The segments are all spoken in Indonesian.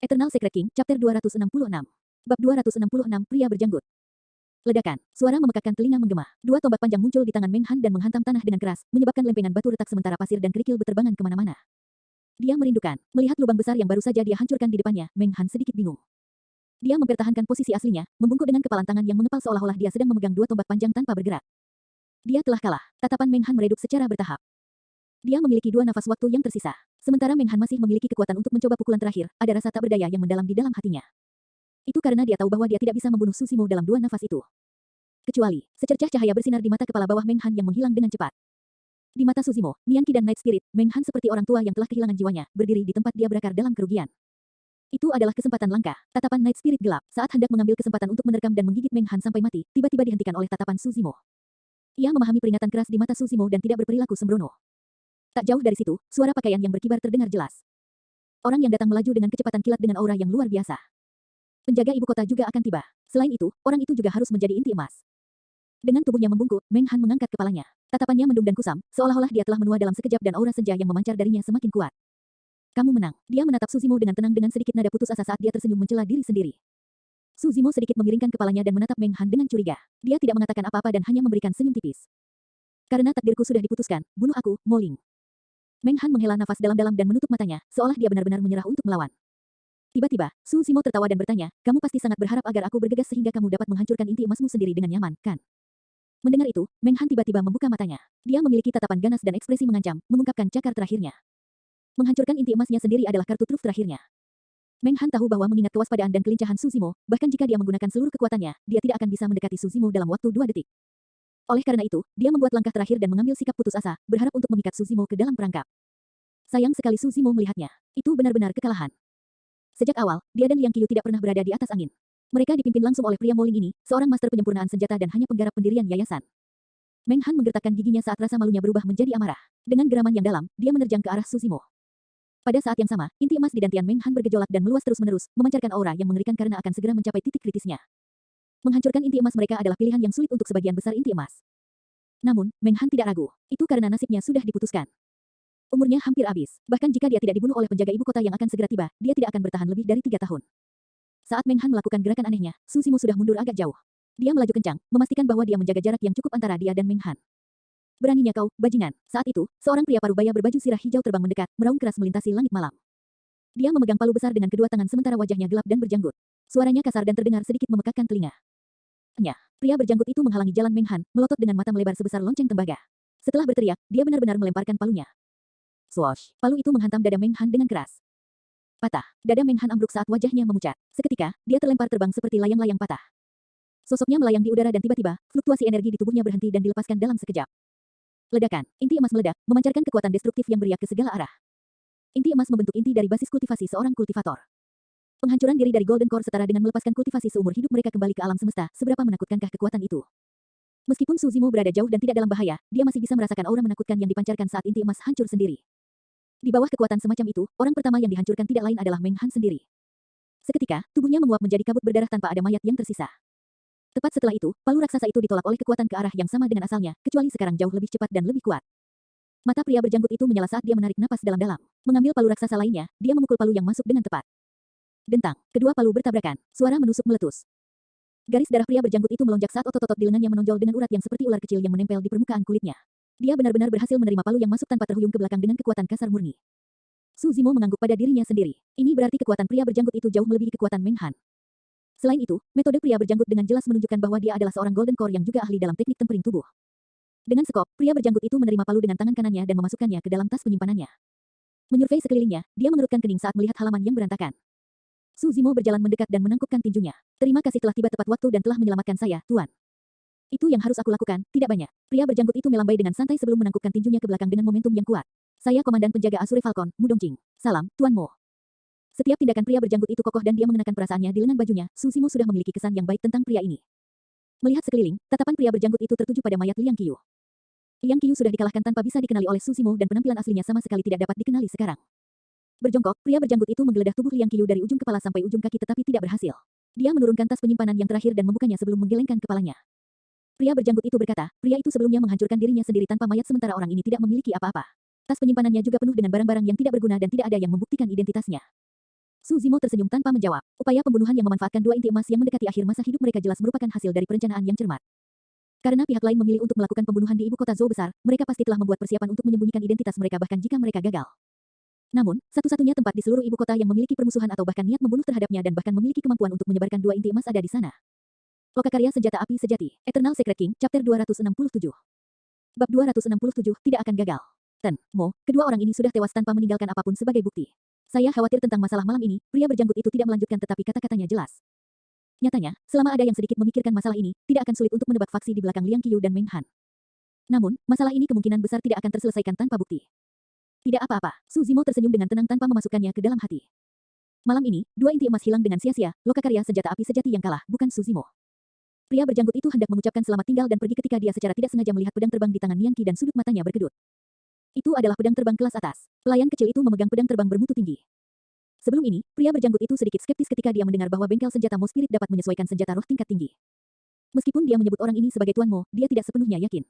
Eternal Secret King, Chapter 266. Bab 266, Pria Berjanggut. Ledakan. Suara memekakkan telinga menggema. Dua tombak panjang muncul di tangan Meng Han dan menghantam tanah dengan keras, menyebabkan lempengan batu retak sementara pasir dan kerikil berterbangan kemana-mana. Dia merindukan. Melihat lubang besar yang baru saja dia hancurkan di depannya, Meng Han sedikit bingung. Dia mempertahankan posisi aslinya, membungkuk dengan kepalan tangan yang mengepal seolah-olah dia sedang memegang dua tombak panjang tanpa bergerak. Dia telah kalah. Tatapan Meng Han meredup secara bertahap. Dia memiliki dua nafas waktu yang tersisa. Sementara Meng Han masih memiliki kekuatan untuk mencoba pukulan terakhir, ada rasa tak berdaya yang mendalam di dalam hatinya. Itu karena dia tahu bahwa dia tidak bisa membunuh Susimo dalam dua nafas itu. Kecuali, secercah cahaya bersinar di mata kepala bawah Meng Han yang menghilang dengan cepat. Di mata Susimo, Nianqi dan Night Spirit, Meng Han seperti orang tua yang telah kehilangan jiwanya, berdiri di tempat dia berakar dalam kerugian. Itu adalah kesempatan langka. Tatapan Night Spirit gelap, saat hendak mengambil kesempatan untuk menerkam dan menggigit Meng Han sampai mati, tiba-tiba dihentikan oleh tatapan Susimo. Ia memahami peringatan keras di mata Susimo dan tidak berperilaku sembrono. Tak jauh dari situ, suara pakaian yang berkibar terdengar jelas. Orang yang datang melaju dengan kecepatan kilat dengan aura yang luar biasa. Penjaga ibu kota juga akan tiba. Selain itu, orang itu juga harus menjadi inti emas. Dengan tubuhnya membungkuk, Meng Han mengangkat kepalanya. Tatapannya mendung dan kusam, seolah-olah dia telah menua dalam sekejap dan aura senja yang memancar darinya semakin kuat. Kamu menang. Dia menatap Susimo dengan tenang dengan sedikit nada putus asa saat dia tersenyum mencela diri sendiri. Susimo sedikit memiringkan kepalanya dan menatap Meng Han dengan curiga. Dia tidak mengatakan apa-apa dan hanya memberikan senyum tipis. Karena takdirku sudah diputuskan, bunuh aku, Moling. Meng Han menghela nafas dalam-dalam dan menutup matanya, seolah dia benar-benar menyerah untuk melawan. Tiba-tiba, Susimo tertawa dan bertanya, kamu pasti sangat berharap agar aku bergegas sehingga kamu dapat menghancurkan inti emasmu sendiri dengan nyaman, kan? Mendengar itu, Meng Han tiba-tiba membuka matanya. Dia memiliki tatapan ganas dan ekspresi mengancam, mengungkapkan cakar terakhirnya. Menghancurkan inti emasnya sendiri adalah kartu truf terakhirnya. Meng Han tahu bahwa mengingat kewaspadaan dan kelincahan Susimo, bahkan jika dia menggunakan seluruh kekuatannya, dia tidak akan bisa mendekati Susimo dalam waktu 2 detik. Oleh karena itu, dia membuat langkah terakhir dan mengambil sikap putus asa, berharap untuk memikat Susimo ke dalam perangkap. Sayang sekali Susimo melihatnya. Itu benar-benar kekalahan. Sejak awal, dia dan Liang Qiu tidak pernah berada di atas angin. Mereka dipimpin langsung oleh pria Moling ini, seorang master penyempurnaan senjata dan hanya penggarap pendirian yayasan. Meng Han menggertakkan giginya saat rasa malunya berubah menjadi amarah. Dengan geraman yang dalam, dia menerjang ke arah Susimo. Pada saat yang sama, inti emas di dantian Meng Han bergejolak dan meluas terus-menerus, memancarkan aura yang mengerikan karena akan segera mencapai titik kritisnya. Menghancurkan inti emas mereka adalah pilihan yang sulit untuk sebagian besar inti emas. Namun, Meng Han tidak ragu. Itu karena nasibnya sudah diputuskan. Umurnya hampir habis. Bahkan jika dia tidak dibunuh oleh penjaga ibu kota yang akan segera tiba, dia tidak akan bertahan lebih dari 3 tahun. Saat Meng Han melakukan gerakan anehnya, Susimo sudah mundur agak jauh. Dia melaju kencang, memastikan bahwa dia menjaga jarak yang cukup antara dia dan Meng Han. Beraninya kau, bajingan. Saat itu, seorang pria parubaya berbaju sirah hijau terbang mendekat, meraung keras melintasi langit malam. Dia memegang palu besar dengan kedua tangan sementara wajahnya gelap dan berjanggut. Suaranya kasar dan terdengar sedikit memekakkan telinga. Pria berjanggut itu menghalangi jalan Meng Han, melotot dengan mata melebar sebesar lonceng tembaga. Setelah berteriak, dia benar-benar melemparkan palunya. Swoosh! Palu itu menghantam dada Meng Han dengan keras. Patah. Dada Meng Han ambruk saat wajahnya memucat. Seketika, dia terlempar terbang seperti layang-layang patah. Sosoknya melayang di udara dan tiba-tiba, fluktuasi energi di tubuhnya berhenti dan dilepaskan dalam sekejap. Ledakan. Inti emas meledak, memancarkan kekuatan destruktif yang beriak ke segala arah. Inti emas membentuk inti dari basis kultivasi seorang kultivator. Penghancuran diri dari Golden Core setara dengan melepaskan kultivasi seumur hidup mereka kembali ke alam semesta, seberapa menakutkankah kekuatan itu? Meskipun Susimo berada jauh dan tidak dalam bahaya, dia masih bisa merasakan aura menakutkan yang dipancarkan saat inti emas hancur sendiri. Di bawah kekuatan semacam itu, orang pertama yang dihancurkan tidak lain adalah Meng Han sendiri. Seketika, tubuhnya menguap menjadi kabut berdarah tanpa ada mayat yang tersisa. Tepat setelah itu, palu raksasa itu ditolak oleh kekuatan ke arah yang sama dengan asalnya, kecuali sekarang jauh lebih cepat dan lebih kuat. Mata pria berjanggut itu menyala saat dia menarik napas dalam-dalam. Mengambil palu raksasa lainnya, dia memukul palu yang masuk dengan tepat. Dentang, kedua palu bertabrakan, suara menusuk meletus. Garis darah pria berjanggut itu melonjak saat otot-otot di lengannya menonjol dengan urat yang seperti ular kecil yang menempel di permukaan kulitnya. Dia benar-benar berhasil menerima palu yang masuk tanpa terhuyung ke belakang dengan kekuatan kasar murni. Susimo mengangguk pada dirinya sendiri. Ini berarti kekuatan pria berjanggut itu jauh melebihi kekuatan Meng Han. Selain itu, metode pria berjanggut dengan jelas menunjukkan bahwa dia adalah seorang Golden Core yang juga ahli dalam teknik tempering tubuh. Dengan sekop, pria berjanggut itu menerima palu dengan tangan kanannya dan memasukkannya ke dalam tas penyimpanannya. Menyurvei sekelilingnya, dia mengerutkan kening saat melihat halaman yang berantakan. Susimo berjalan mendekat dan menangkupkan tinjunya. Terima kasih telah tiba tepat waktu dan telah menyelamatkan saya, Tuan. Itu yang harus aku lakukan, tidak banyak. Pria berjanggut itu melambai dengan santai sebelum menangkupkan tinjunya ke belakang dengan momentum yang kuat. Saya Komandan Penjaga Azure Falcon, Mu Dongjing. Salam, Tuan Mo. Setiap tindakan pria berjanggut itu kokoh dan dia mengenakan perasaannya di lengan bajunya, Susimo sudah memiliki kesan yang baik tentang pria ini. Melihat sekeliling, tatapan pria berjanggut itu tertuju pada mayat Liang Qiu. Liang Qiu sudah dikalahkan tanpa bisa dikenali oleh Susimo dan penampilan aslinya sama sekali tidak dapat dikenali sekarang. Berjongkok, pria berjanggut itu menggeledah tubuh Liang Qiu dari ujung kepala sampai ujung kaki tetapi tidak berhasil. Dia menurunkan tas penyimpanan yang terakhir dan membukanya sebelum menggelengkan kepalanya. Pria berjanggut itu berkata, pria itu sebelumnya menghancurkan dirinya sendiri tanpa mayat sementara orang ini tidak memiliki apa-apa. Tas penyimpanannya juga penuh dengan barang-barang yang tidak berguna dan tidak ada yang membuktikan identitasnya. Suzimo tersenyum tanpa menjawab. Upaya pembunuhan yang memanfaatkan dua inti emas yang mendekati akhir masa hidup mereka jelas merupakan hasil dari perencanaan yang cermat. Karena pihak lain memilih untuk melakukan pembunuhan di ibu kota Zhou besar, mereka pasti telah membuat persiapan untuk menyembunyikan identitas mereka bahkan jika mereka gagal. Namun, satu-satunya tempat di seluruh ibu kota yang memiliki permusuhan atau bahkan niat membunuh terhadapnya dan bahkan memiliki kemampuan untuk menyebarkan dua inti emas ada di sana. Lokakarya Senjata Api Sejati, Eternal Secret King, Chapter 267. Bab 267, tidak akan gagal. Ten, Mo, kedua orang ini sudah tewas tanpa meninggalkan apapun sebagai bukti. Saya khawatir tentang masalah malam ini, pria berjanggut itu tidak melanjutkan tetapi kata-katanya jelas. Nyatanya, selama ada yang sedikit memikirkan masalah ini, tidak akan sulit untuk menebak faksi di belakang Liang Qiyu dan Meng Han. Namun, masalah ini kemungkinan besar tidak akan terselesaikan tanpa bukti. Tidak apa-apa, Suzimo tersenyum dengan tenang tanpa memasukkannya ke dalam hati. Malam ini, dua inti emas hilang dengan sia-sia, Lokakarya Senjata Api Sejati yang kalah, bukan Suzimo. Pria berjanggut itu hendak mengucapkan selamat tinggal dan pergi ketika dia secara tidak sengaja melihat pedang terbang di tangan Nian Qi dan sudut matanya berkedut. Itu adalah pedang terbang kelas atas. Pelayan kecil itu memegang pedang terbang bermutu tinggi. Sebelum ini, pria berjanggut itu sedikit skeptis ketika dia mendengar bahwa bengkel senjata Mo Spirit dapat menyesuaikan senjata roh tingkat tinggi. Meskipun dia menyebut orang ini sebagai Tuan Mo, dia tidak sepenuhnya yakin.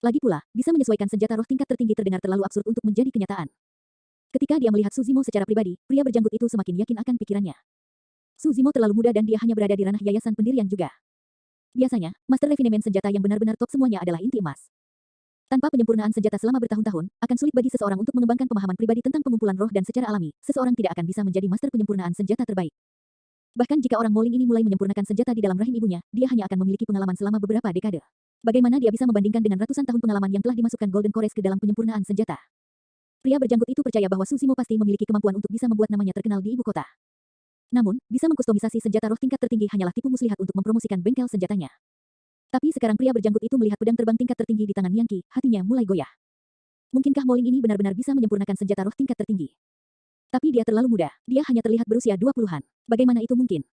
Lagi pula, bisa menyesuaikan senjata roh tingkat tertinggi terdengar terlalu absurd untuk menjadi kenyataan. Ketika dia melihat Suzimo secara pribadi, pria berjanggut itu semakin yakin akan pikirannya. Suzimo terlalu muda dan dia hanya berada di ranah yayasan pendirian juga. Biasanya, master refinemen senjata yang benar-benar top semuanya adalah inti emas. Tanpa penyempurnaan senjata selama bertahun-tahun, akan sulit bagi seseorang untuk mengembangkan pemahaman pribadi tentang pengumpulan roh dan secara alami, seseorang tidak akan bisa menjadi master penyempurnaan senjata terbaik. Bahkan jika orang Moling ini mulai menyempurnakan senjata di dalam rahim ibunya, dia hanya akan memiliki pengalaman selama beberapa dekade. Bagaimana dia bisa membandingkan dengan ratusan tahun pengalaman yang telah dimasukkan Golden Cores ke dalam penyempurnaan senjata? Pria berjanggut itu percaya bahwa Suzimo pasti memiliki kemampuan untuk bisa membuat namanya terkenal di ibu kota. Namun, bisa mengkustomisasi senjata roh tingkat tertinggi hanyalah tipu muslihat untuk mempromosikan bengkel senjatanya. Tapi sekarang pria berjanggut itu melihat pedang terbang tingkat tertinggi di tangan Nian Qi, hatinya mulai goyah. Mungkinkah Moling ini benar-benar bisa menyempurnakan senjata roh tingkat tertinggi? Tapi dia terlalu muda, dia hanya terlihat berusia 20-an. Bagaimana itu mungkin?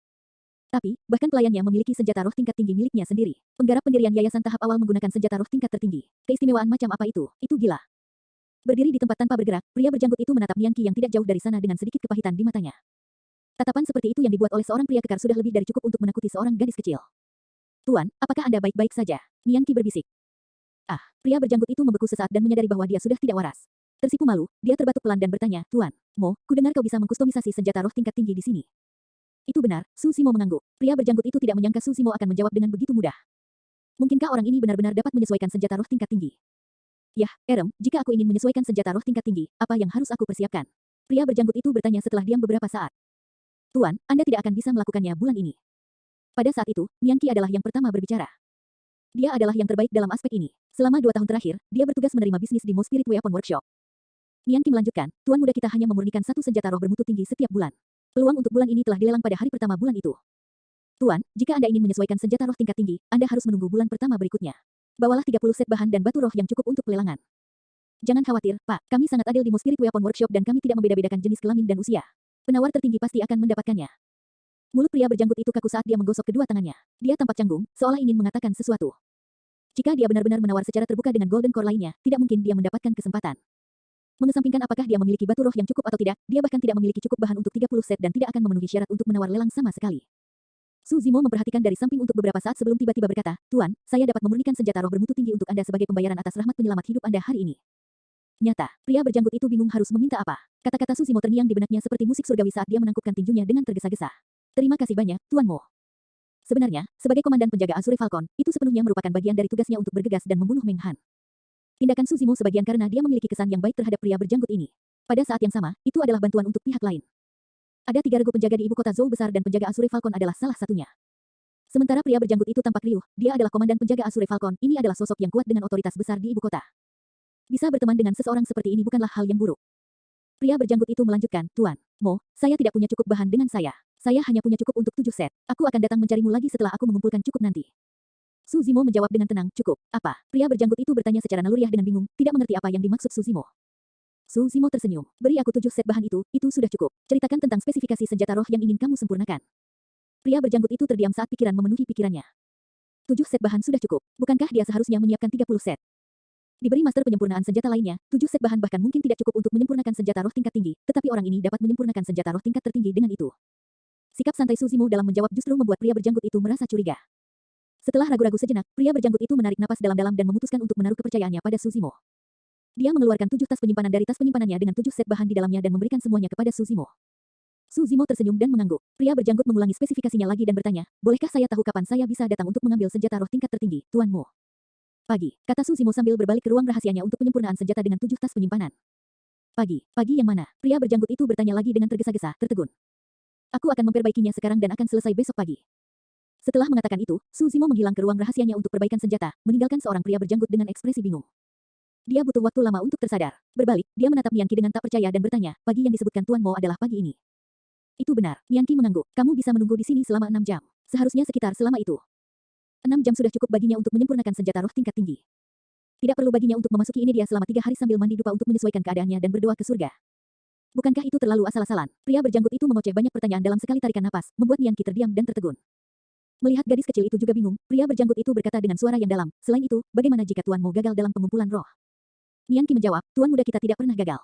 Tapi, bahkan pelayannya memiliki senjata roh tingkat tinggi miliknya sendiri. Penggarap pendirian yayasan tahap awal menggunakan senjata roh tingkat tertinggi. Keistimewaan macam apa itu? Itu gila. Berdiri di tempat tanpa bergerak, pria berjanggut itu menatap Nian Qi yang tidak jauh dari sana dengan sedikit kepahitan di matanya. Tatapan seperti itu yang dibuat oleh seorang pria kekar sudah lebih dari cukup untuk menakuti seorang gadis kecil. Tuan, apakah Anda baik-baik saja? Nian Qi berbisik. Ah, pria berjanggut itu membeku sesaat dan menyadari bahwa dia sudah tidak waras. Tersipu malu, dia terbatuk pelan dan bertanya, Tuan, Mo, kudengar kau bisa mengkustomisasi senjata roh tingkat tinggi di sini. Itu benar, Suzimo mengangguk. Pria berjanggut itu tidak menyangka Suzimo akan menjawab dengan begitu mudah. Mungkinkah orang ini benar-benar dapat menyesuaikan senjata roh tingkat tinggi? Yah, Erem, jika aku ingin menyesuaikan senjata roh tingkat tinggi, apa yang harus aku persiapkan? Pria berjanggut itu bertanya setelah diam beberapa saat. Tuan, Anda tidak akan bisa melakukannya bulan ini. Pada saat itu, Nian Qi adalah yang pertama berbicara. Dia adalah yang terbaik dalam aspek ini. Selama 2 tahun terakhir, dia bertugas menerima bisnis di Mo Spirit Weapon Workshop. Nian Qi melanjutkan, Tuan muda kita hanya memurnikan satu senjata roh bermutu tinggi setiap bulan. Peluang untuk bulan ini telah dilelang pada hari pertama bulan itu. Tuan, jika Anda ingin menyesuaikan senjata roh tingkat tinggi, Anda harus menunggu bulan pertama berikutnya. Bawalah 30 set bahan dan batu roh yang cukup untuk pelelangan. Jangan khawatir, Pak, kami sangat adil di Mo Spirit Weapon Workshop dan kami tidak membeda-bedakan jenis kelamin dan usia. Penawar tertinggi pasti akan mendapatkannya. Mulut pria berjanggut itu kaku saat dia menggosok kedua tangannya. Dia tampak canggung, seolah ingin mengatakan sesuatu. Jika dia benar-benar menawar secara terbuka dengan Golden Core lainnya, tidak mungkin dia mendapatkan kesempatan. Mengesampingkan apakah dia memiliki batu roh yang cukup atau tidak, dia bahkan tidak memiliki cukup bahan untuk 30 set dan tidak akan memenuhi syarat untuk menawar lelang sama sekali. Suzimo memperhatikan dari samping untuk beberapa saat sebelum tiba-tiba berkata, Tuan, saya dapat memurnikan senjata roh bermutu tinggi untuk Anda sebagai pembayaran atas rahmat penyelamat hidup Anda hari ini. Nyata, pria berjanggut itu bingung harus meminta apa. Kata-kata Suzimo terngiang di benaknya seperti musik surgawi saat dia menangkupkan tinjunya dengan tergesa-gesa. Terima kasih banyak, Tuan Mo. Sebenarnya, sebagai komandan penjaga Azure Falcon, itu sepenuhnya merupakan bagian dari tugasnya untuk bergegas dan membunuh Meng Han. Tindakan Suzimo sebagian karena dia memiliki kesan yang baik terhadap pria berjanggut ini. Pada saat yang sama, itu adalah bantuan untuk pihak lain. Ada 3 regu penjaga di ibu kota Zhou besar dan penjaga Azure Falcon adalah salah satunya. Sementara pria berjanggut itu tampak riuh, dia adalah komandan penjaga Azure Falcon, ini adalah sosok yang kuat dengan otoritas besar di ibu kota. Bisa berteman dengan seseorang seperti ini bukanlah hal yang buruk. Pria berjanggut itu melanjutkan, Tuan, Mo, saya tidak punya cukup bahan dengan saya. Saya hanya punya cukup untuk 7 set. Aku akan datang mencarimu lagi setelah aku mengumpulkan cukup nanti. Suzimo menjawab dengan tenang, cukup. Apa? Pria berjanggut itu bertanya secara naluriah dengan bingung, tidak mengerti apa yang dimaksud Suzimo. Suzimo tersenyum. Beri aku 7 set bahan itu sudah cukup. Ceritakan tentang spesifikasi senjata roh yang ingin kamu sempurnakan. Pria berjanggut itu terdiam saat pikiran memenuhi pikirannya. 7 set bahan sudah cukup. Bukankah dia seharusnya menyiapkan 30 set? Diberi master penyempurnaan senjata lainnya, 7 set bahan bahkan mungkin tidak cukup untuk menyempurnakan senjata roh tingkat tinggi, tetapi orang ini dapat menyempurnakan senjata roh tingkat tertinggi dengan itu. Sikap santai Suzimo dalam menjawab justru membuat pria berjanggut itu merasa curiga. Setelah ragu-ragu sejenak, pria berjanggut itu menarik napas dalam-dalam dan memutuskan untuk menaruh kepercayaannya pada Suzimo. Dia mengeluarkan 7 tas penyimpanan dari tas penyimpanannya dengan 7 set bahan di dalamnya dan memberikan semuanya kepada Suzimo. Su Zimo tersenyum dan mengangguk. Pria berjanggut mengulangi spesifikasinya lagi dan bertanya, bolehkah saya tahu kapan saya bisa datang untuk mengambil senjata roh tingkat tertinggi, tuanmu? Pagi, kata Su Zimo sambil berbalik ke ruang rahasianya untuk penyempurnaan senjata dengan 7 tas penyimpanan. Pagi yang mana? Pria berjanggut itu bertanya lagi dengan tergesa-gesa, tertegun. Aku akan memperbaikinya sekarang dan akan selesai besok pagi. Setelah mengatakan itu, Su Zimo menghilang ke ruang rahasianya untuk perbaikan senjata, meninggalkan seorang pria berjanggut dengan ekspresi bingung. Dia butuh waktu lama untuk tersadar. Berbalik, dia menatap Nianqi dengan tak percaya dan bertanya, pagi yang disebutkan Tuan Mo adalah pagi ini. Itu benar, Nianqi mengangguk. Kamu bisa menunggu di sini selama 6 jam. Seharusnya sekitar selama itu. 6 jam sudah cukup baginya untuk menyempurnakan senjata roh tingkat tinggi. Tidak perlu baginya untuk memasuki ini dia selama 3 hari sambil mandi dupa untuk menyesuaikan keadaannya dan berdoa ke surga. Bukankah itu terlalu asal-asalan? Pria berjanggut itu mengoceh banyak pertanyaan dalam sekali tarikan napas, membuat Nianqi terdiam dan tertegun. Melihat gadis kecil itu juga bingung, pria berjanggut itu berkata dengan suara yang dalam, selain itu, bagaimana jika Tuan Mo gagal dalam pengumpulan roh? Nianqi menjawab, Tuan muda kita tidak pernah gagal.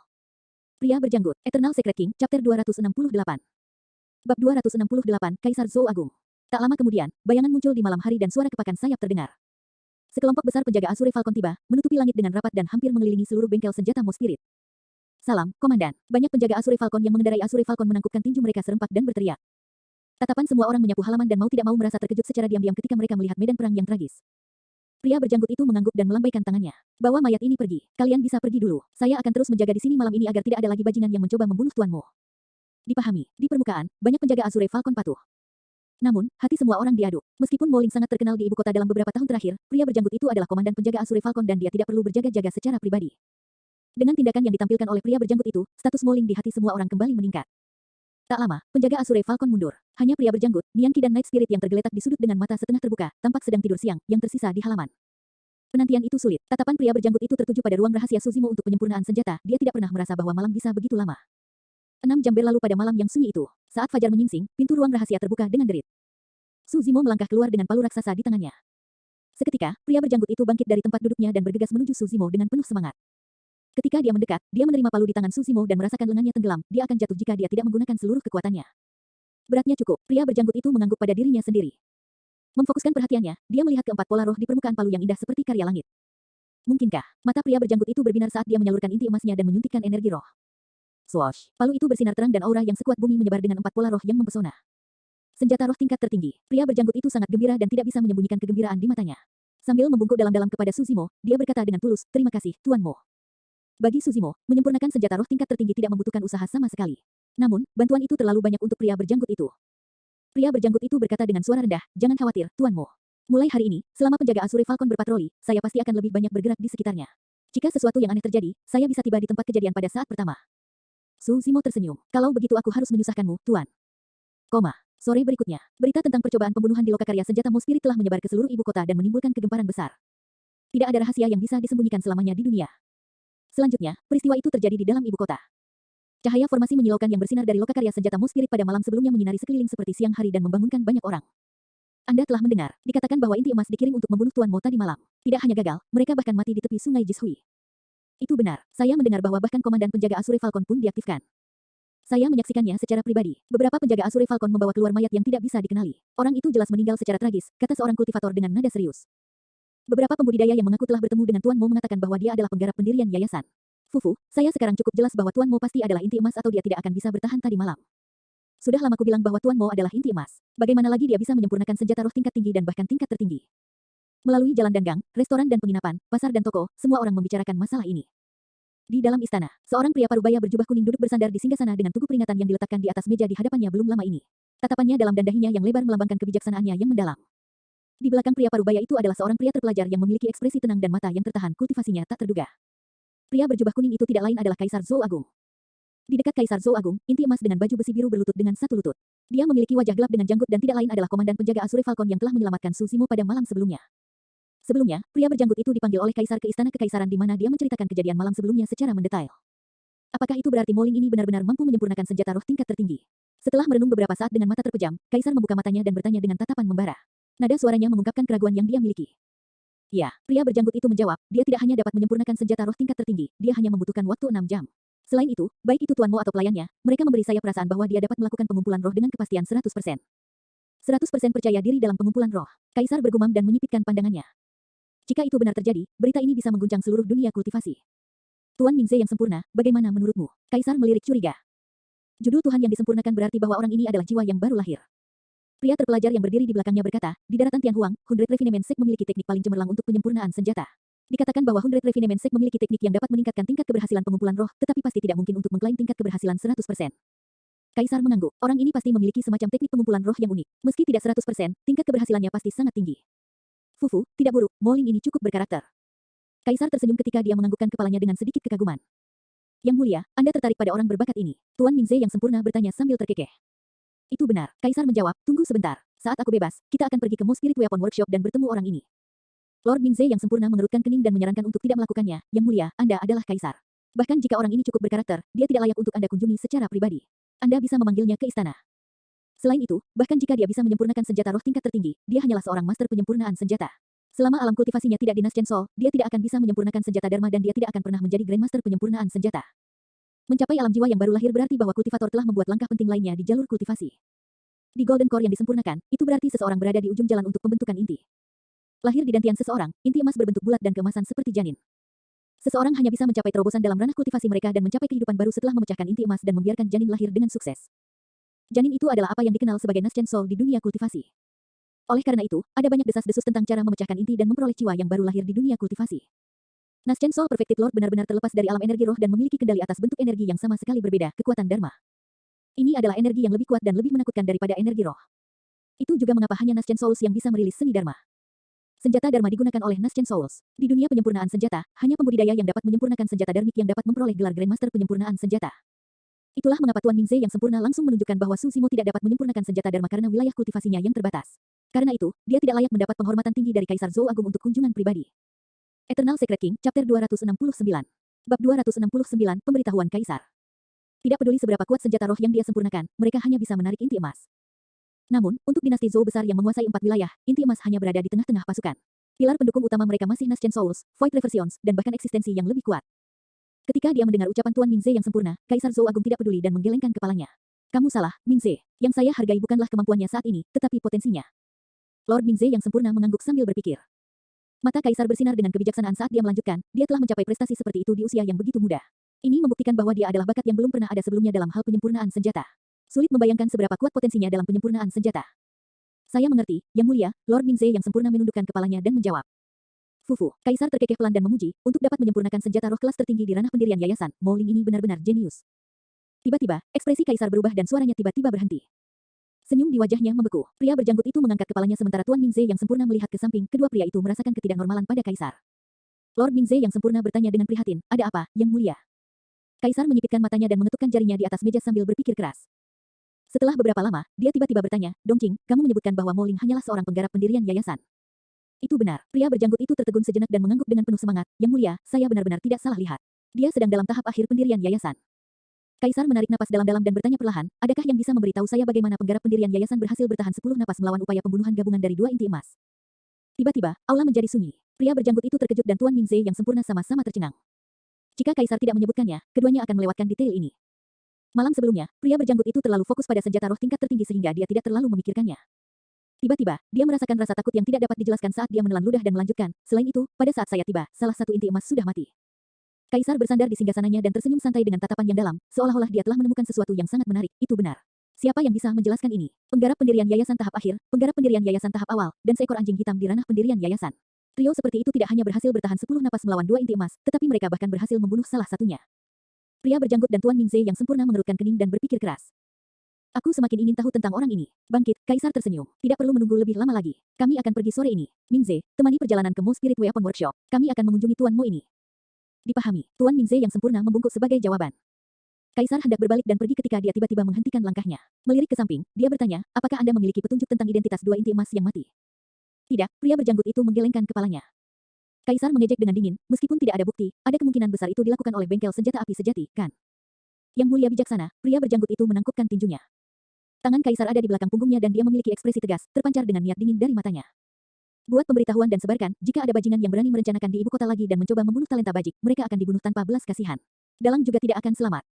Pria berjanggut, Eternal Secret King, Chapter 268. Bab 268, Kaisar Zhou Agung. Tak lama kemudian, bayangan muncul di malam hari dan suara kepakan sayap terdengar. Sekelompok besar penjaga Azure Falcon tiba, menutupi langit dengan rapat dan hampir mengelilingi seluruh bengkel senjata Mo Spirit. Salam, Komandan. Banyak penjaga Azure Falcon yang mengendarai Azure Falcon menangkupkan tinju mereka serempak dan berteriak. Tatapan semua orang menyapu halaman dan mau tidak mau merasa terkejut secara diam-diam ketika mereka melihat medan perang yang tragis. Pria berjanggut itu mengangguk dan melambaikan tangannya. Bawa mayat ini pergi. Kalian bisa pergi dulu. Saya akan terus menjaga di sini malam ini agar tidak ada lagi bajingan yang mencoba membunuh tuanmu. Dipahami, di permukaan, banyak penjaga Azure Falcon patuh. Namun, hati semua orang diaduk. Meskipun Mo Ling sangat terkenal di ibu kota dalam beberapa tahun terakhir, pria berjanggut itu adalah komandan penjaga Azure Falcon dan dia tidak perlu berjaga-jaga secara pribadi. Dengan tindakan yang ditampilkan oleh pria berjanggut itu, status Mo Ling di hati semua orang kembali meningkat. Tak lama, penjaga Azure Falcon mundur. Hanya pria berjanggut, Nianqi dan Night Spirit yang tergeletak di sudut dengan mata setengah terbuka, tampak sedang tidur siang, yang tersisa di halaman. Penantian itu sulit. Tatapan pria berjanggut itu tertuju pada ruang rahasia Su Zimo untuk penyempurnaan senjata. Dia tidak pernah merasa bahwa malam bisa begitu lama. 6 jam berlalu pada malam yang sunyi itu. Saat fajar menyingsing, pintu ruang rahasia terbuka dengan derit. Su Zimo melangkah keluar dengan palu raksasa di tangannya. Seketika, pria berjanggut itu bangkit dari tempat duduknya dan bergegas menuju Su Zimo dengan penuh semangat. Ketika dia mendekat, dia menerima palu di tangan Su Zimo dan merasakan lengannya tenggelam. Dia akan jatuh jika dia tidak menggunakan seluruh kekuatannya. Beratnya cukup. Pria berjanggut itu mengangguk pada dirinya sendiri. Memfokuskan perhatiannya, dia melihat keempat pola roh di permukaan palu yang indah seperti karya langit. Mungkinkah mata pria berjanggut itu berbinar saat dia menyalurkan inti emasnya dan menyuntikkan energi roh? Swoosh! Palu itu bersinar terang dan aura yang sekuat bumi menyebar dengan empat pola roh yang mempesona. Senjata roh tingkat tertinggi. Pria berjanggut itu sangat gembira dan tidak bisa menyembunyikan kegembiraan di matanya. Sambil membungkuk dalam-dalam kepada Su Zimo, dia berkata dengan tulus, terima kasih, Tuan Mo. Bagi Su Zimo, menyempurnakan senjata roh tingkat tertinggi tidak membutuhkan usaha sama sekali. Namun, bantuan itu terlalu banyak untuk pria berjanggut itu. Pria berjanggut itu berkata dengan suara rendah, jangan khawatir, Tuan Mo. Mulai hari ini, selama penjaga Azure Falcon berpatroli, saya pasti akan lebih banyak bergerak di sekitarnya. Jika sesuatu yang aneh terjadi, saya bisa tiba di tempat kejadian pada saat pertama. Su Zimo tersenyum. Kalau begitu aku harus menyusahkanmu, Tuan. Sore berikutnya, berita tentang percobaan pembunuhan di lokakarya senjata Mo Spirit telah menyebar ke seluruh ibu kota dan menimbulkan kegemparan besar. Tidak ada rahasia yang bisa disembunyikan selamanya di dunia. Selanjutnya, peristiwa itu terjadi di dalam ibu kota. Cahaya formasi menyilaukan yang bersinar dari lokakarya senjata Mo Spirit pada malam sebelumnya menyinari sekeliling seperti siang hari dan membangunkan banyak orang. Anda telah mendengar, dikatakan bahwa inti emas dikirim untuk membunuh Tuan Mo tadi malam. Tidak hanya gagal, mereka bahkan mati di tepi sungai Jishui. Itu benar, saya mendengar bahwa bahkan komandan penjaga Azure Falcon pun diaktifkan. Saya menyaksikannya secara pribadi. Beberapa penjaga Azure Falcon membawa keluar mayat yang tidak bisa dikenali. Orang itu jelas meninggal secara tragis, kata seorang kultivator dengan nada serius. Beberapa pembudidaya yang mengaku telah bertemu dengan Tuan Mo mengatakan bahwa dia adalah penggarap pendirian yayasan. Fufu, saya sekarang cukup jelas bahwa Tuan Mo pasti adalah inti emas atau dia tidak akan bisa bertahan tadi malam. Sudah lama ku bilang bahwa Tuan Mo adalah inti emas. Bagaimana lagi dia bisa menyempurnakan senjata roh tingkat tinggi dan bahkan tingkat tertinggi? Melalui jalan dan gang, restoran dan penginapan, pasar dan toko, semua orang membicarakan masalah ini. Di dalam istana, seorang pria parubaya berjubah kuning duduk bersandar di singgasana dengan tugu peringatan yang diletakkan di atas meja di hadapannya belum lama ini. Tatapannya dalam dan dahinya yang lebar melambangkan kebijaksanaannya yang mendalam. Di belakang pria parubaya itu adalah seorang pria terpelajar yang memiliki ekspresi tenang dan mata yang tertahan, kultivasinya tak terduga. Pria berjubah kuning itu tidak lain adalah Kaisar Zhou Agung. Di dekat Kaisar Zhou Agung, inti emas dengan baju besi biru berlutut dengan satu lutut. Dia memiliki wajah gelap dengan janggut dan tidak lain adalah komandan penjaga Azure Falcon yang telah menyelamatkan Su Zimo pada malam sebelumnya. Sebelumnya, pria berjanggut itu dipanggil oleh Kaisar ke Istana Kekaisaran di mana dia menceritakan kejadian malam sebelumnya secara mendetail. Apakah itu berarti Mo Ling ini benar-benar mampu menyempurnakan senjata roh tingkat tertinggi? Setelah merenung beberapa saat dengan mata terpejam, Kaisar membuka matanya dan bertanya dengan tatapan membara. Nada suaranya mengungkapkan keraguan yang dia miliki. Ya, pria berjanggut itu menjawab, dia tidak hanya dapat menyempurnakan senjata roh tingkat tertinggi, dia hanya membutuhkan waktu 6 jam. Selain itu, baik itu Tuan Mo atau pelayannya, mereka memberi saya perasaan bahwa dia dapat melakukan pengumpulan roh dengan kepastian 100%. 100% percaya diri dalam pengumpulan roh. Kaisar bergumam dan menyipitkan pandangannya. Jika itu benar terjadi, berita ini bisa mengguncang seluruh dunia kultivasi. Tuan Mingze yang sempurna, bagaimana menurutmu? Kaisar melirik curiga. Judul Tuhan yang disempurnakan berarti bahwa orang ini adalah jiwa yang baru lahir. Pria terpelajar yang berdiri di belakangnya berkata, di daratan Tianhuang, Hundred Refinement Sect memiliki teknik paling cemerlang untuk penyempurnaan senjata. Dikatakan bahwa Hundred Refinement Sect memiliki teknik yang dapat meningkatkan tingkat keberhasilan pengumpulan roh, tetapi pasti tidak mungkin untuk mengklaim tingkat keberhasilan 100%. Kaisar mengangguk, orang ini pasti memiliki semacam teknik pengumpulan roh yang unik. Meski tidak 100%, tingkat keberhasilannya pasti sangat tinggi. Fufu, tidak buruk, Mo Ling ini cukup berkarakter. Kaisar tersenyum ketika dia menganggukkan kepalanya dengan sedikit kekaguman. Yang mulia, Anda tertarik pada orang berbakat ini? Tuan Mingze yang sempurna bertanya sambil terkekeh. Itu benar, Kaisar menjawab, tunggu sebentar. Saat aku bebas, kita akan pergi ke Mo Spirit Weapon Workshop dan bertemu orang ini. Lord Mingze yang sempurna mengerutkan kening dan menyarankan untuk tidak melakukannya. Yang mulia, Anda adalah Kaisar. Bahkan jika orang ini cukup berkarakter, dia tidak layak untuk Anda kunjungi secara pribadi. Anda bisa memanggilnya ke istana. Selain itu, bahkan jika dia bisa menyempurnakan senjata roh tingkat tertinggi, dia hanyalah seorang master penyempurnaan senjata. Selama alam kultivasinya tidak di Nash Chainsaw, dia tidak akan bisa menyempurnakan senjata Dharma dan dia tidak akan pernah menjadi Grandmaster penyempurnaan senjata. Mencapai alam jiwa yang baru lahir berarti bahwa kultivator telah membuat langkah penting lainnya di jalur kultivasi. Di Golden Core yang disempurnakan, itu berarti seseorang berada di ujung jalan untuk pembentukan inti. Lahir di dantian seseorang, inti emas berbentuk bulat dan keemasan seperti janin. Seseorang hanya bisa mencapai terobosan dalam ranah kultivasi mereka dan mencapai kehidupan baru setelah memecahkan inti emas dan membiarkan janin lahir dengan sukses. Janin itu adalah apa yang dikenal sebagai Nash Chainsaw di dunia kultivasi. Oleh karena itu, ada banyak desas-desus tentang cara memecahkan inti dan memperoleh jiwa yang baru lahir di dunia kultivasi. Nash Chainsaw Perfected Lord benar-benar terlepas dari alam energi roh dan memiliki kendali atas bentuk energi yang sama sekali berbeda, kekuatan Dharma. Ini adalah energi yang lebih kuat dan lebih menakutkan daripada energi roh. Itu juga mengapa hanya Nash Chainsaws yang bisa merilis seni Dharma. Senjata Dharma digunakan oleh Nash Chainsaws. Di dunia penyempurnaan senjata, hanya pembudidaya yang dapat menyempurnakan senjata Dharmic yang dapat memperoleh gelar Grandmaster penyempurnaan senjata. Itulah mengapa Tuan Mingze yang sempurna langsung menunjukkan bahwa Su Zimo tidak dapat menyempurnakan senjata Dharma karena wilayah kultivasinya yang terbatas. Karena itu, dia tidak layak mendapat penghormatan tinggi dari Kaisar Zhou Agung untuk kunjungan pribadi. Eternal Secret King, Chapter 269. Bab 269, Pemberitahuan Kaisar. Tidak peduli seberapa kuat senjata roh yang dia sempurnakan, mereka hanya bisa menarik inti emas. Namun, untuk dinasti Zhou besar yang menguasai 4 wilayah, inti emas hanya berada di tengah-tengah pasukan. Pilar pendukung utama mereka masih Nash Chainsaws, Void Reversions, dan bahkan eksistensi yang lebih kuat. Ketika dia mendengar ucapan Tuan Mingze yang sempurna, Kaisar Zhou Agung tidak peduli dan menggelengkan kepalanya. Kamu salah, Mingze. Yang saya hargai bukanlah kemampuannya saat ini, tetapi potensinya. Lord Mingze yang sempurna mengangguk sambil berpikir. Mata Kaisar bersinar dengan kebijaksanaan saat dia melanjutkan, dia telah mencapai prestasi seperti itu di usia yang begitu muda. Ini membuktikan bahwa dia adalah bakat yang belum pernah ada sebelumnya dalam hal penyempurnaan senjata. Sulit membayangkan seberapa kuat potensinya dalam penyempurnaan senjata. Saya mengerti, Yang Mulia. Lord Mingze yang sempurna menundukkan kepalanya dan menjawab. Fufu, Kaisar terkekeh pelan dan memuji, untuk dapat menyempurnakan senjata roh kelas tertinggi di ranah pendirian yayasan, Mo Ling ini benar-benar jenius. Tiba-tiba, ekspresi Kaisar berubah dan suaranya tiba-tiba berhenti. Senyum di wajahnya membeku. Pria berjanggut itu mengangkat kepalanya sementara Tuan Mingze yang sempurna melihat ke samping. Kedua pria itu merasakan ketidaknormalan pada Kaisar. Lord Mingze yang sempurna bertanya dengan prihatin, ada apa, Yang Mulia? Kaisar menyipitkan matanya dan mengetukkan jarinya di atas meja sambil berpikir keras. Setelah beberapa lama, dia tiba-tiba bertanya, Dongqing, kamu menyebutkan bahwa Mo Ling hanyalah seorang penggarap pendirian yayasan. Itu benar. Pria berjanggut itu tertegun sejenak dan mengangguk dengan penuh semangat. Yang Mulia, saya benar-benar tidak salah lihat. Dia sedang dalam tahap akhir pendirian yayasan. Kaisar menarik napas dalam-dalam dan bertanya perlahan, adakah yang bisa memberitahu saya bagaimana penggarap pendirian yayasan berhasil bertahan 10 napas melawan upaya pembunuhan gabungan dari 2 inti emas? Tiba-tiba, aula menjadi sunyi. Pria berjanggut itu terkejut dan Tuan Mingze yang sempurna sama-sama tercengang. Jika Kaisar tidak menyebutkannya, keduanya akan melewatkan detail ini. Malam sebelumnya, pria berjanggut itu terlalu fokus pada senjata roh tingkat tertinggi sehingga dia tidak terlalu memikirkannya. Tiba-tiba, dia merasakan rasa takut yang tidak dapat dijelaskan saat dia menelan ludah dan melanjutkan, selain itu, pada saat saya tiba, salah satu inti emas sudah mati. Kaisar bersandar di singgasananya dan tersenyum santai dengan tatapan yang dalam, seolah-olah dia telah menemukan sesuatu yang sangat menarik. Itu benar. Siapa yang bisa menjelaskan ini? Penggarap pendirian yayasan tahap akhir, penggarap pendirian yayasan tahap awal, dan seekor anjing hitam di ranah pendirian yayasan. Trio seperti itu tidak hanya berhasil bertahan 10 napas melawan 2 inti emas, tetapi mereka bahkan berhasil membunuh salah satunya. Pria berjanggut dan Tuan Mingze yang sempurna mengerutkan kening dan berpikir keras. Aku semakin ingin tahu tentang orang ini. Bangkit, Kaisar tersenyum. Tidak perlu menunggu lebih lama lagi. Kami akan pergi sore ini. Mingze, temani perjalanan ke Mo Spirit Weapon Workshop. Kami akan mengunjungi Tuan Mo ini. Dipahami, Tuan Mingze yang sempurna membungkuk sebagai jawaban. Kaisar hendak berbalik dan pergi ketika dia tiba-tiba menghentikan langkahnya. Melirik ke samping, dia bertanya, apakah Anda memiliki petunjuk tentang identitas 2 inti emas yang mati? Tidak, pria berjanggut itu menggelengkan kepalanya. Kaisar mengejek dengan dingin, meskipun tidak ada bukti, ada kemungkinan besar itu dilakukan oleh bengkel senjata api sejati, kan? Yang Mulia bijaksana, pria berjanggut itu menangkupkan tinjunya. Tangan Kaisar ada di belakang punggungnya dan dia memiliki ekspresi tegas, terpancar dengan niat dingin dari matanya. Buat pemberitahuan dan sebarkan, jika ada bajingan yang berani merencanakan di ibu kota lagi dan mencoba membunuh talenta bajik, mereka akan dibunuh tanpa belas kasihan. Dalang juga tidak akan selamat.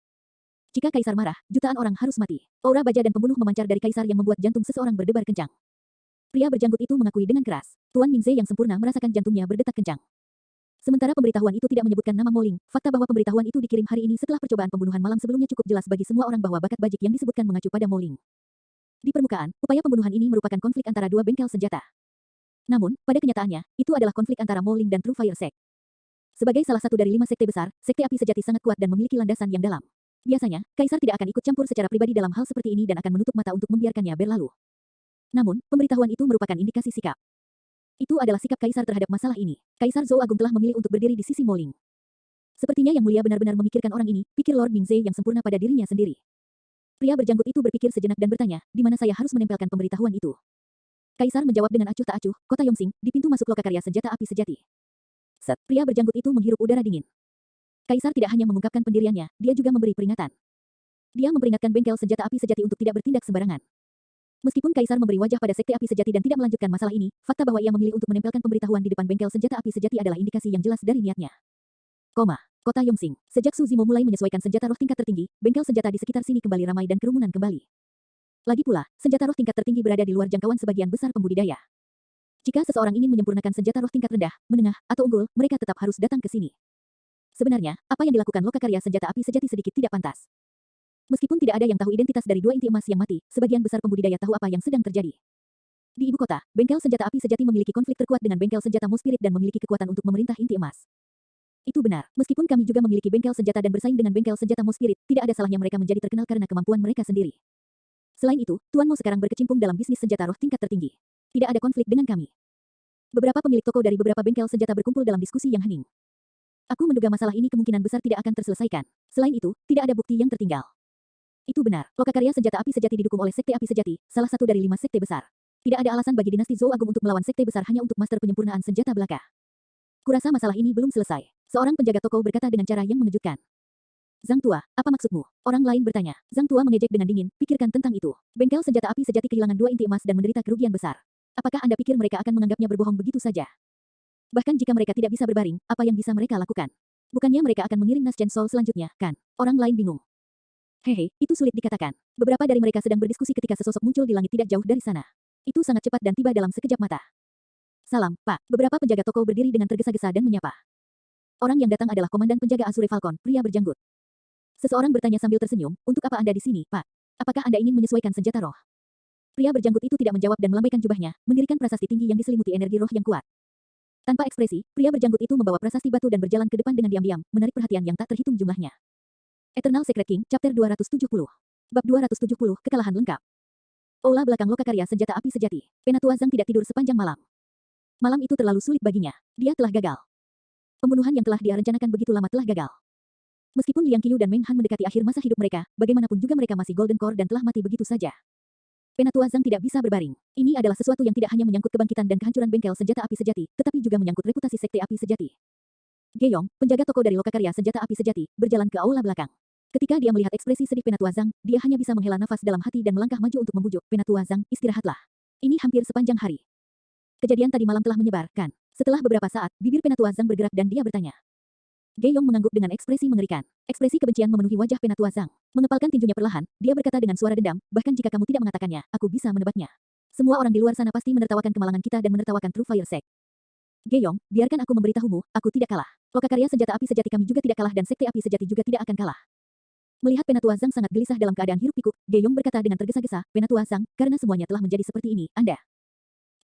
Jika Kaisar marah, jutaan orang harus mati. Aura baja dan pembunuh memancar dari Kaisar yang membuat jantung seseorang berdebar kencang. Pria berjanggut itu mengakui dengan keras. Tuan Mingze yang sempurna merasakan jantungnya berdetak kencang. Sementara pemberitahuan itu tidak menyebutkan nama Mo Ling, fakta bahwa pemberitahuan itu dikirim hari ini setelah percobaan pembunuhan malam sebelumnya cukup jelas bagi semua orang bahwa bakat bajik yang disebutkan mengacu pada Mo Ling. Di permukaan, upaya pembunuhan ini merupakan konflik antara dua bengkel senjata. Namun, pada kenyataannya, itu adalah konflik antara Mo Ling dan True Fire Sect. Sebagai salah satu dari 5 sekte besar, sekte api sejati sangat kuat dan memiliki landasan yang dalam. Biasanya, Kaisar tidak akan ikut campur secara pribadi dalam hal seperti ini dan akan menutup mata untuk membiarkannya berlalu. Namun, pemberitahuan itu merupakan indikasi sikap. Itu adalah sikap Kaisar terhadap masalah ini. Kaisar Zhou Agung telah memilih untuk berdiri di sisi Mo Ling. Sepertinya Yang Mulia benar-benar memikirkan orang ini, pikir Lord Mingze yang sempurna pada dirinya sendiri. Pria berjanggut itu berpikir sejenak dan bertanya, di mana saya harus menempelkan pemberitahuan itu? Kaisar menjawab dengan acuh tak acuh, kota Yongxing, di pintu masuk lokakarya senjata api sejati. Set, pria berjanggut itu menghirup udara dingin. Kaisar tidak hanya mengungkapkan pendiriannya, dia juga memberi peringatan. Dia memperingatkan bengkel senjata api sejati untuk tidak bertindak sembarangan. Meskipun Kaisar memberi wajah pada sekte api sejati dan tidak melanjutkan masalah ini, fakta bahwa ia memilih untuk menempelkan pemberitahuan di depan bengkel senjata api sejati adalah indikasi yang jelas dari niatnya. Kota Yongxing. Sejak Su Zimo mulai menyesuaikan senjata roh tingkat tertinggi, bengkel senjata di sekitar sini kembali ramai dan kerumunan kembali. Lagi pula, senjata roh tingkat tertinggi berada di luar jangkauan sebagian besar pembudidaya. Jika seseorang ingin menyempurnakan senjata roh tingkat rendah, menengah, atau unggul, mereka tetap harus datang ke sini. Sebenarnya, apa yang dilakukan lokakarya senjata api sejati sedikit tidak pantas. Meskipun tidak ada yang tahu identitas dari dua inti emas yang mati, sebagian besar pembudidaya tahu apa yang sedang terjadi. Di ibu kota, bengkel senjata api sejati memiliki konflik terkuat dengan bengkel senjata Mo Spirit dan memiliki kekuatan untuk memerintah inti emas. Itu benar, meskipun kami juga memiliki bengkel senjata dan bersaing dengan bengkel senjata Mo Spirit, tidak ada salahnya mereka menjadi terkenal karena kemampuan mereka sendiri. Selain itu, Tuan Mo sekarang berkecimpung dalam bisnis senjata roh tingkat tertinggi. Tidak ada konflik dengan kami. Beberapa pemilik toko dari beberapa bengkel senjata berkumpul dalam diskusi yang hening. Aku menduga masalah ini kemungkinan besar tidak akan terselesaikan. Selain itu, tidak ada bukti yang tertinggal. Itu benar, lokakarya senjata api sejati didukung oleh sekte api sejati, salah satu dari 5 sekte besar. Tidak ada alasan bagi dinasti Zhou Agung untuk melawan sekte besar hanya untuk master penyempurnaan senjata belaka. Kurasa masalah ini belum selesai. Seorang penjaga toko berkata dengan cara yang mengejutkan. Zhang Tua, apa maksudmu? Orang lain bertanya. Zhang Tua mengejek dengan dingin, pikirkan tentang itu. Bengkel senjata api sejati kehilangan 2 inti emas dan menderita kerugian besar. Apakah Anda pikir mereka akan menganggapnya berbohong begitu saja? Bahkan jika mereka tidak bisa berbaring, apa yang bisa mereka lakukan? Bukannya mereka akan mengirim Nas Chen Soul selanjutnya, kan? Orang lain bingung. Hehe, itu sulit dikatakan. Beberapa dari mereka sedang berdiskusi ketika sesosok muncul di langit tidak jauh dari sana. Itu sangat cepat dan tiba dalam sekejap mata. Salam, Pak. Beberapa penjaga toko berdiri dengan tergesa-gesa dan menyapa. Orang yang datang adalah Komandan Penjaga Azure Falcon, pria berjanggut. Seseorang bertanya sambil tersenyum, untuk apa Anda di sini, Pak? Apakah Anda ingin menyesuaikan senjata roh? Pria berjanggut itu tidak menjawab dan melambaikan jubahnya, mendirikan prasasti tinggi yang diselimuti energi roh yang kuat. Tanpa ekspresi, pria berjanggut itu membawa prasasti batu dan berjalan ke depan dengan diam-diam, menarik perhatian yang tak terhitung jumlahnya. Eternal Secret King, Chapter 270. Bab 270, Kekalahan Lengkap. Aula belakang lokakarya senjata api sejati. Penatua Zhang tidak tidur sepanjang malam. Malam itu terlalu sulit baginya. Dia telah gagal. Pembunuhan yang telah dia rencanakan begitu lama telah gagal. Meskipun Liang Qiyu dan Meng Han mendekati akhir masa hidup mereka, bagaimanapun juga mereka masih Golden Core dan telah mati begitu saja. Penatua Zhang tidak bisa berbaring. Ini adalah sesuatu yang tidak hanya menyangkut kebangkitan dan kehancuran bengkel senjata api sejati, tetapi juga menyangkut reputasi sekte api sejati. Geyong, penjaga toko dari lokakarya senjata api sejati, berjalan ke aula belakang. Ketika dia melihat ekspresi sedih Penatua Zhang, dia hanya bisa menghela nafas dalam hati dan melangkah maju untuk membujuk. Penatua Zhang, istirahatlah. Ini hampir sepanjang hari. Kejadian tadi malam telah menyebar, kan? Setelah beberapa saat, bibir Penatua Zhang bergerak dan dia bertanya. Geyong mengangguk dengan ekspresi mengerikan. Ekspresi kebencian memenuhi wajah Penatua Zhang. Mengepalkan tinjunya perlahan, dia berkata dengan suara dendam, bahkan jika kamu tidak mengatakannya, aku bisa menebaknya. Semua orang di luar sana pasti menertawakan kemalangan kita dan menertawakan True Fire Sect. Geyong, biarkan aku memberitahumu, aku tidak kalah. Lokakarya senjata api sejati kami juga tidak kalah dan sekte api sejati juga tidak akan kalah. Melihat Penatua Zhang sangat gelisah dalam keadaan hiruk pikuk, Geyong berkata dengan tergesa-gesa, Penatua Zhang, karena semuanya telah menjadi seperti ini, Anda.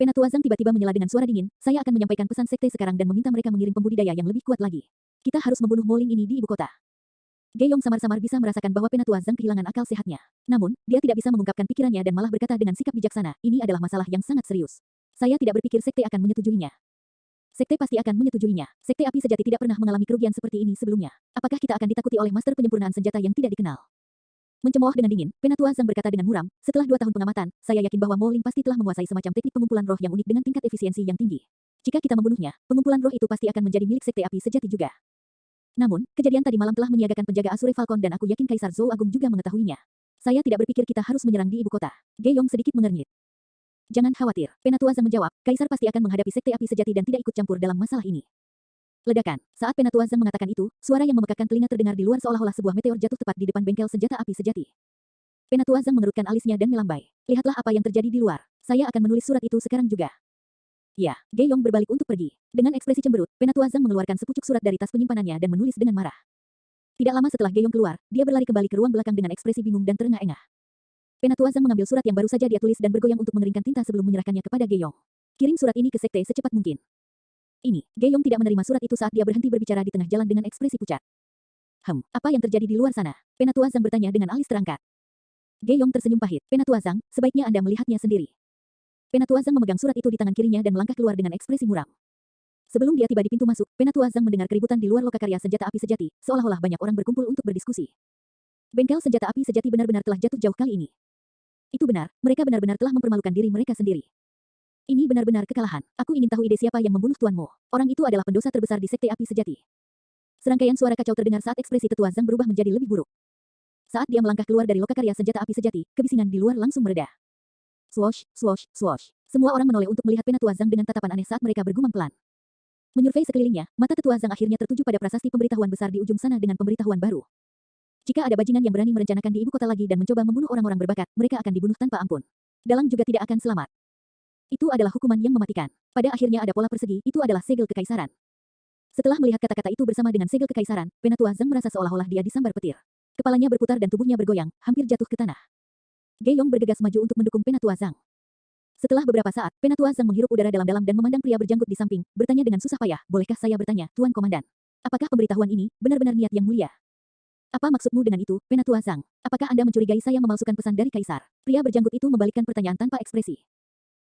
Penatua Zhang tiba-tiba menyela dengan suara dingin, saya akan menyampaikan pesan sekte sekarang dan meminta mereka mengirim pembudidaya yang lebih kuat lagi. Kita harus membunuh Mo Ling ini di ibu kota. Geyong samar-samar bisa merasakan bahwa Penatua Zhang kehilangan akal sehatnya. Namun, dia tidak bisa mengungkapkan pikirannya dan malah berkata dengan sikap bijaksana, ini adalah masalah yang sangat serius. Saya tidak berpikir sekte akan menyetujuinya. Sekte pasti akan menyetujuinya. Sekte api sejati tidak pernah mengalami kerugian seperti ini sebelumnya. Apakah kita akan ditakuti oleh master penyempurnaan senjata yang tidak dikenal? Mencemooh dengan dingin, Penatua Zhang berkata dengan muram, setelah 2 tahun pengamatan, saya yakin bahwa Mo Ling pasti telah menguasai semacam teknik pengumpulan roh yang unik dengan tingkat efisiensi yang tinggi. Jika kita membunuhnya, pengumpulan roh itu pasti akan menjadi milik sekte api sejati juga. Namun, kejadian tadi malam telah menyiagakan penjaga Azure Falcon dan aku yakin Kaisar Zhou Agung juga mengetahuinya. Saya tidak berpikir kita harus menyerang di ibu kota. Geyong sedikit mengernyit. Jangan khawatir, Penatua Zhang menjawab, Kaisar pasti akan menghadapi sekte api sejati dan tidak ikut campur dalam masalah ini. Ledakan. Saat Penatua Zhang mengatakan itu, suara yang memekakkan telinga terdengar di luar seolah-olah sebuah meteor jatuh tepat di depan bengkel senjata api sejati. Penatua Zhang mengerutkan alisnya dan melambai. Lihatlah apa yang terjadi di luar. Saya akan menulis surat itu sekarang juga. Ya, Ge-yong berbalik untuk pergi. Dengan ekspresi cemberut, Penatua Zhang mengeluarkan sepucuk surat dari tas penyimpanannya dan menulis dengan marah. Tidak lama setelah Ge-yong keluar, dia berlari kembali ke ruang belakang dengan ekspresi bingung dan terengah-engah. Penatua Zhang mengambil surat yang baru saja dia tulis dan bergoyang untuk mengeringkan tinta sebelum menyerahkannya kepada Ge-yong. Kirim surat ini ke sekte secepat mungkin. Ini, Ge-yong tidak menerima surat itu saat dia berhenti berbicara di tengah jalan dengan ekspresi pucat. Apa yang terjadi di luar sana? Penatua Zhang bertanya dengan alis terangkat. Ge-yong tersenyum pahit. Penatua Zhang, sebaiknya Anda melihatnya sendiri. Penatua Zhang memegang surat itu di tangan kirinya dan melangkah keluar dengan ekspresi muram. Sebelum dia tiba di pintu masuk, Penatua Zhang mendengar keributan di luar lokakarya senjata api sejati, seolah-olah banyak orang berkumpul untuk berdiskusi. Bengkel senjata api sejati benar-benar telah jatuh jauh kali ini. Itu benar, mereka benar-benar telah mempermalukan diri mereka sendiri. Ini benar-benar kekalahan. Aku ingin tahu ide siapa yang membunuh tuanmu. Orang itu adalah pendosa terbesar di sekte api sejati. Serangkaian suara kacau terdengar saat ekspresi tetua Zhang berubah menjadi lebih buruk. Saat dia melangkah keluar dari lokakarya senjata api sejati, kebisingan di luar langsung mereda. Swosh, swosh, swosh. Semua orang menoleh untuk melihat Penatua Zhang dengan tatapan aneh saat mereka bergumam pelan. Menyurvei sekelilingnya, mata tetua Zhang akhirnya tertuju pada prasasti pemberitahuan besar di ujung sana dengan pemberitahuan baru. Jika ada bajingan yang berani merencanakan di ibu kota lagi dan mencoba membunuh orang-orang berbakat, mereka akan dibunuh tanpa ampun. Dalang juga tidak akan selamat. Itu adalah hukuman yang mematikan. Pada akhirnya ada pola persegi, itu adalah segel kekaisaran. Setelah melihat kata-kata itu bersama dengan segel kekaisaran, Penatua Zhang merasa seolah-olah dia disambar petir. Kepalanya berputar dan tubuhnya bergoyang, hampir jatuh ke tanah. Ge-yong bergegas maju untuk mendukung Penatua Zhang. Setelah beberapa saat, Penatua Zhang menghirup udara dalam-dalam dan memandang pria berjanggut di samping, bertanya dengan susah payah, bolehkah saya bertanya, Tuan Komandan? Apakah pemberitahuan ini benar-benar niat yang mulia? Apa maksudmu dengan itu, Penatua Zhang? Apakah Anda mencurigai saya memalsukan pesan dari Kaisar? Pria berjanggut itu membalikkan pertanyaan tanpa ekspresi.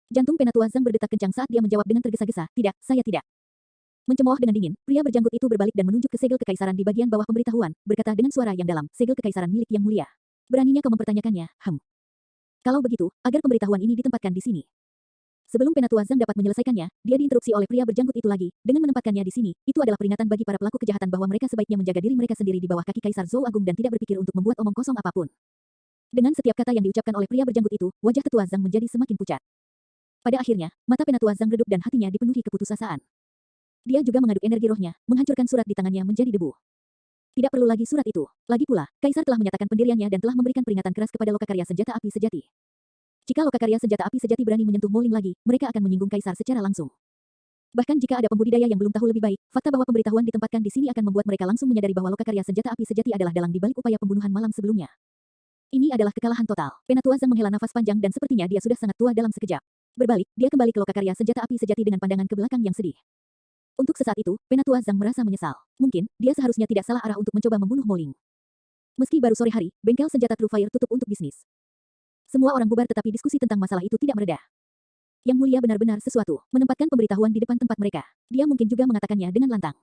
Jantung Penatua Zhang berdetak kencang saat dia menjawab dengan tergesa-gesa, tidak, saya tidak. Mencemooh dengan dingin, pria berjanggut itu berbalik dan menunjuk ke segel kekaisaran di bagian bawah pemberitahuan, berkata dengan suara yang dalam, segel kekaisaran milik yang mulia. Beraninya kau mempertanyakannya, Kalau begitu, agar pemberitahuan ini ditempatkan di sini. Sebelum Penatua Zhang dapat menyelesaikannya, dia diinterupsi oleh pria berjanggut itu lagi, dengan menempatkannya di sini, itu adalah peringatan bagi para pelaku kejahatan bahwa mereka sebaiknya menjaga diri mereka sendiri di bawah kaki Kaisar Zhou Agung dan tidak berpikir untuk membuat omong kosong apapun. Dengan setiap kata yang diucapkan oleh pria berjanggut itu, wajah tetua Zhang menjadi semakin pucat. Pada akhirnya, mata Penatua Zhang redup dan hatinya dipenuhi keputusasaan. Dia juga mengaduk energi rohnya, menghancurkan surat di tangannya menjadi debu. Tidak perlu lagi surat itu. Lagi pula, Kaisar telah menyatakan pendiriannya dan telah memberikan peringatan keras kepada lokakarya senjata api sejati. Jika lokakarya senjata api sejati berani menyentuh Moling lagi, mereka akan menyinggung Kaisar secara langsung. Bahkan jika ada pembudidaya yang belum tahu lebih baik, fakta bahwa pemberitahuan ditempatkan di sini akan membuat mereka langsung menyadari bahwa lokakarya senjata api sejati adalah dalang di balik upaya pembunuhan malam sebelumnya. Ini adalah kekalahan total. Penatua Zhang menghela nafas panjang dan sepertinya dia sudah sangat tua dalam sekejap. Berbalik, dia kembali ke lokakarya senjata api sejati dengan pandangan ke belakang yang sedih. Untuk sesaat itu, Penatua Zhang merasa menyesal. Mungkin, dia seharusnya tidak salah arah untuk mencoba membunuh Moling. Meski baru sore hari, bengkel senjata True Fire tutup untuk bisnis. Semua orang bubar tetapi diskusi tentang masalah itu tidak mereda. Yang mulia benar-benar sesuatu, menempatkan pemberitahuan di depan tempat mereka. Dia mungkin juga mengatakannya dengan lantang.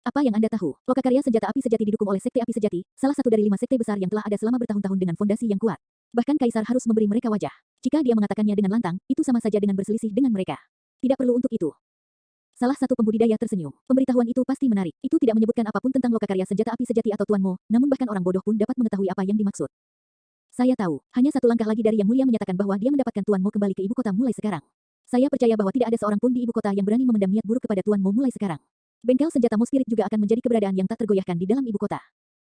Apa yang Anda tahu? Lokakarya senjata api sejati didukung oleh sekte api sejati, salah satu dari 5 sekte besar yang telah ada selama bertahun-tahun dengan fondasi yang kuat. Bahkan Kaisar harus memberi mereka wajah. Jika dia mengatakannya dengan lantang, itu sama saja dengan berselisih dengan mereka. Tidak perlu untuk itu. Salah satu pembudidaya tersenyum. Pemberitahuan itu pasti menarik. Itu tidak menyebutkan apapun tentang lokakarya senjata api sejati atau Tuan Mo, namun bahkan orang bodoh pun dapat mengetahui apa yang dimaksud. Saya tahu, hanya satu langkah lagi dari Yang Mulia menyatakan bahwa dia mendapatkan Tuan Mo kembali ke ibu kota mulai sekarang. Saya percaya bahwa tidak ada seorang pun di ibu kota yang berani memendam niat buruk kepada Tuan Mo mulai sekarang. Bengkel senjata Mo Spirit juga akan menjadi keberadaan yang tak tergoyahkan di dalam ibu kota.